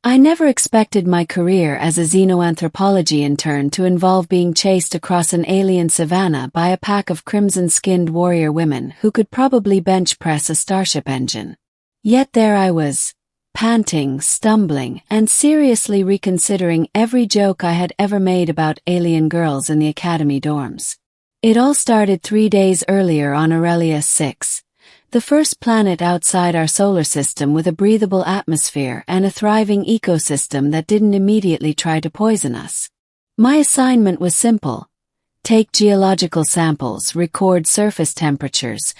I never expected my career as a xenoanthropology intern to involve being chased across an alien savanna by a pack of crimson-skinned warrior women who could probably bench press a starship engine. Yet there I was, panting, stumbling, and seriously reconsidering every joke I had ever made about alien girls in the academy dorms. It all started 3 days earlier on Aurelia 6, the first planet outside our solar system with a breathable atmosphere and a thriving ecosystem that didn't immediately try to poison us. My assignment was simple: take geological samples, record surface temperatures,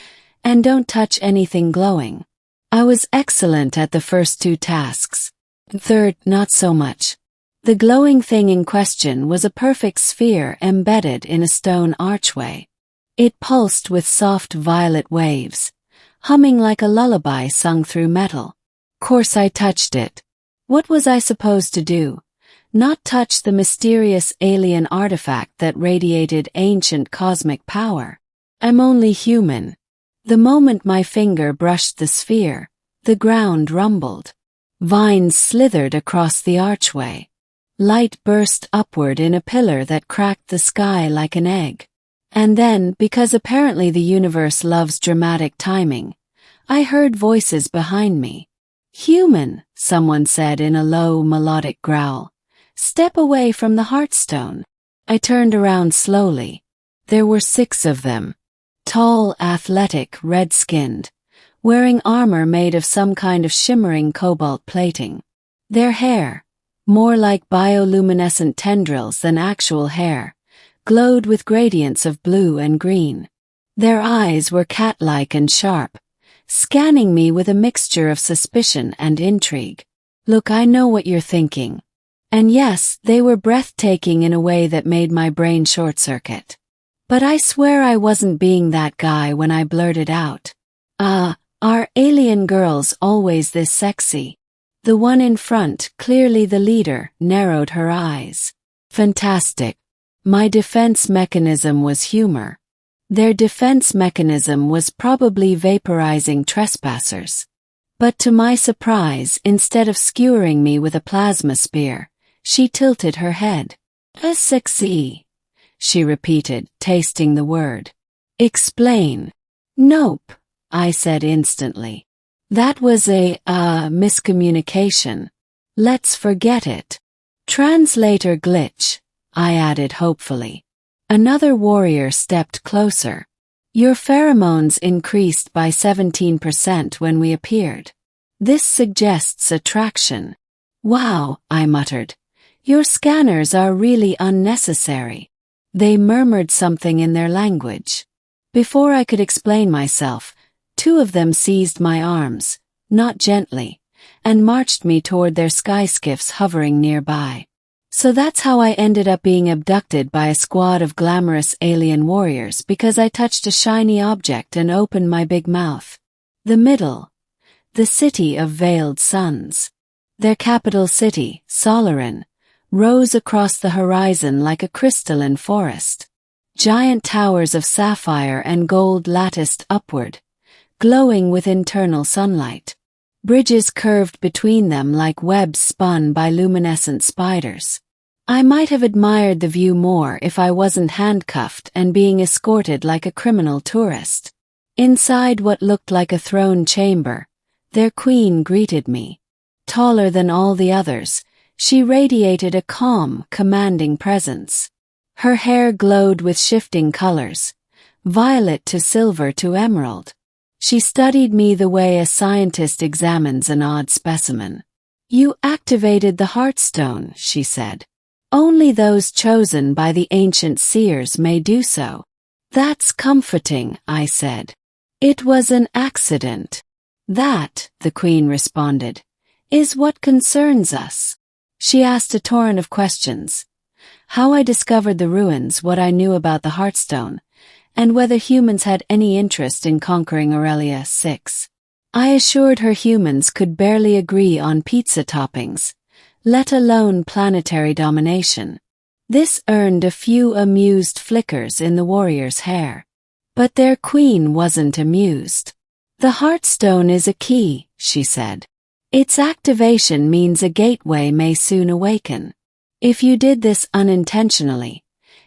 and don't touch anything glowing. I was excellent at the first 2 tasks. The third, not so much. The glowing thing in question was a perfect sphere embedded in a stone archway. It pulsed with soft violet waves, humming like a lullaby sung through metal. Course I touched it. What was I supposed to do? Not touch the mysterious alien artifact that radiated ancient cosmic power. I'm only human. The moment my finger brushed the sphere, the ground rumbled. Vines slithered across the archway. Light burst upward in a pillar that cracked the sky like an egg. And then, because apparently the universe loves dramatic timing, I heard voices behind me. "Human," someone said in a low, melodic growl. "Step away from the Heartstone." I turned around slowly. There were 6 of them. Tall, athletic, red-skinned, wearing armor made of some kind of shimmering cobalt plating. Their hair, more like bioluminescent tendrils than actual hair, glowed with gradients of blue and green. Their eyes were cat-like and sharp, scanning me with a mixture of suspicion and intrigue. Look, I know what you're thinking. And yes, they were breathtaking in a way that made my brain short-circuit. But I swear I wasn't being that guy when I blurted out, "Are alien girls always this sexy?" The one in front, clearly the leader, narrowed her eyes. Fantastic. My defense mechanism was humor. Their defense mechanism was probably vaporizing trespassers. But to my surprise, instead of skewering me with a plasma spear, she tilted her head. "Sexy," she repeated, tasting the word. "Explain." "Nope," I said instantly. "That was a, miscommunication. Let's forget it." "Translator glitch," I added hopefully. Another warrior stepped closer. "Your pheromones increased by 17% when we appeared. This suggests attraction." "Wow," I muttered. "Your scanners are really unnecessary." They murmured something in their language. Before I could explain myself, 2 of them seized my arms, not gently, and marched me toward their sky skiffs hovering nearby. So that's how I ended up being abducted by a squad of glamorous alien warriors, because I touched a shiny object and opened my big mouth. The middle. The city of veiled suns. Their capital city, Solarin, rose across the horizon like a crystalline forest. Giant towers of sapphire and gold latticed upward, glowing with internal sunlight. Bridges curved between them like webs spun by luminescent spiders. I might have admired the view more if I wasn't handcuffed and being escorted like a criminal tourist. Inside what looked like a throne chamber, their queen greeted me. Taller than all the others, she radiated a calm, commanding presence. Her hair glowed with shifting colors, violet to silver to emerald. She studied me the way a scientist examines an odd specimen. "You activated the Heartstone," she said. "Only those chosen by the ancient seers may do so." "That's comforting," I said. "It was an accident." "That," the Queen responded, "is what concerns us." She asked a torrent of questions. How I discovered the ruins, what I knew about the Heartstone, and whether humans had any interest in conquering Aurelia 6. I assured her humans could barely agree on pizza toppings, let alone planetary domination. This earned a few amused flickers in the warrior's hair. But their queen wasn't amused. "The Heartstone is a key," she said. Its activation means a gateway may soon awaken. If you did this unintentionally,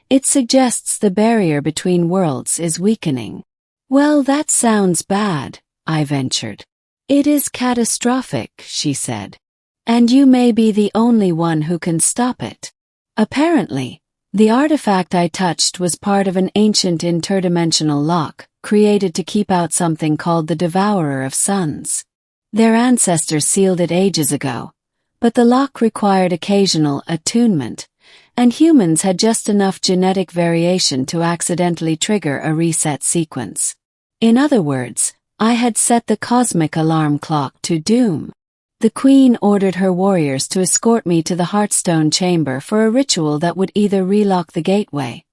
it suggests the barrier between worlds is weakening. Well, that sounds bad, I ventured. It is catastrophic, she said. And you may be the only one who can stop it. Apparently, the artifact I touched was part of an ancient interdimensional lock, created to keep out something called the Devourer of Suns. Their ancestors sealed it ages ago, but the lock required occasional attunement, and humans had just enough genetic variation to accidentally trigger a reset sequence. In other words, I had set the cosmic alarm clock to doom. The Queen ordered her warriors to escort me to the Heartstone chamber for a ritual that would either relock the gateway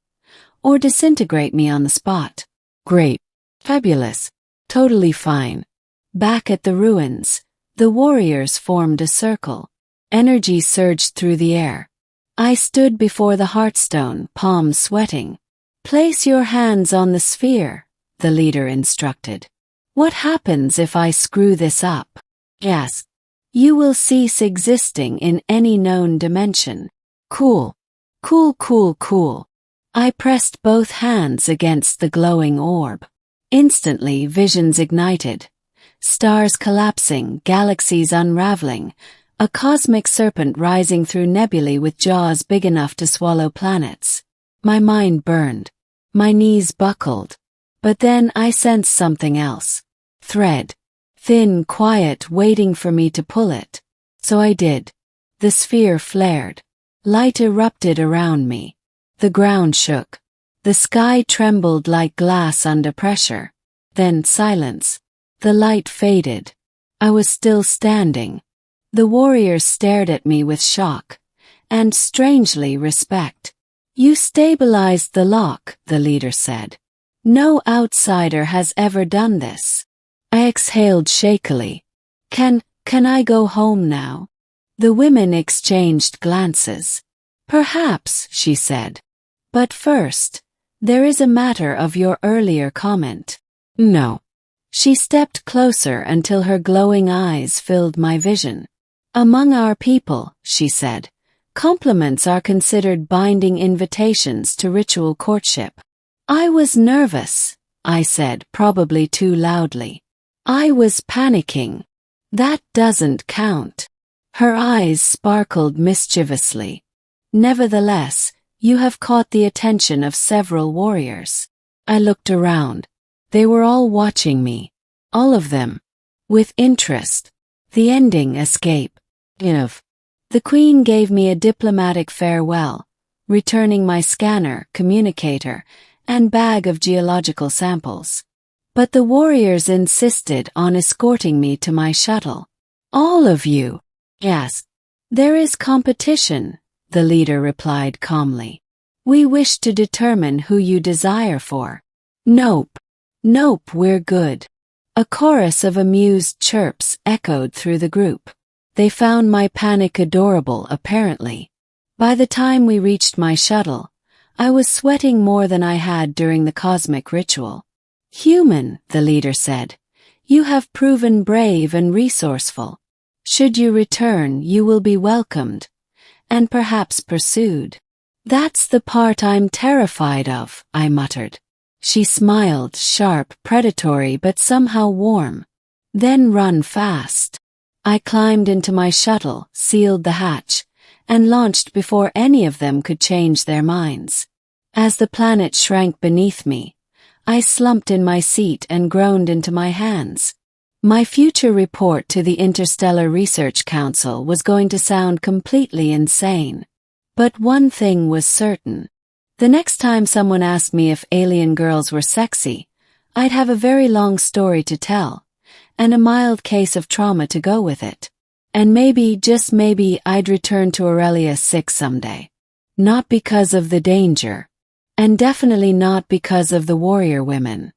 or disintegrate me on the spot. Great. Fabulous. Totally fine. Back at the ruins, the warriors formed a circle. Energy surged through the air. I stood before the Heartstone, palms sweating. Place your hands on the sphere, the leader instructed. What happens if I screw this up? Yes. You will cease existing in any known dimension. Cool. Cool, cool, cool. I pressed both hands against the glowing orb. Instantly, visions ignited. Stars collapsing, galaxies unraveling, a cosmic serpent rising through nebulae with jaws big enough to swallow planets. My mind burned. My knees buckled. But then I sensed something else. Thread. Thin, quiet, waiting for me to pull it. So I did. The sphere flared. Light erupted around me. The ground shook. The sky trembled like glass under pressure. Then silence. The light faded. I was still standing. The warriors stared at me with shock, and strangely respect. You stabilized the lock, the leader said. No outsider has ever done this. I exhaled shakily. Can I go home now? The women exchanged glances. Perhaps, she said. But first, there is a matter of your earlier comment. No. She stepped closer until her glowing eyes filled my vision. Among our people, she said, compliments are considered binding invitations to ritual courtship. I was nervous, I said, probably too loudly. I was panicking. That doesn't count. Her eyes sparkled mischievously. Nevertheless, you have caught the attention of several warriors. I looked around. They were all watching me. All of them. With interest. The ending escape. The Queen gave me a diplomatic farewell, returning my scanner, communicator, and bag of geological samples. But the warriors insisted on escorting me to my shuttle. All of you? Yes. There is competition, the leader replied calmly. We wish to determine who you desire for. Nope. Nope, we're good. A chorus of amused chirps echoed through the group. They found my panic adorable, apparently. By the time we reached my shuttle, I was sweating more than I had during the cosmic ritual. Human, the leader said, you have proven brave and resourceful. Should you return, you will be welcomed, and perhaps pursued. That's the part I'm terrified of, I muttered. She smiled, sharp, predatory but somehow warm. Then run fast. I climbed into my shuttle, sealed the hatch, and launched before any of them could change their minds. As the planet shrank beneath me, I slumped in my seat and groaned into my hands. My future report to the Interstellar Research Council was going to sound completely insane. But one thing was certain. The next time someone asked me if alien girls were sexy, I'd have a very long story to tell, and a mild case of trauma to go with it. And maybe, just maybe, I'd return to Aurelia 6 someday. Not because of the danger. And definitely not because of the warrior women.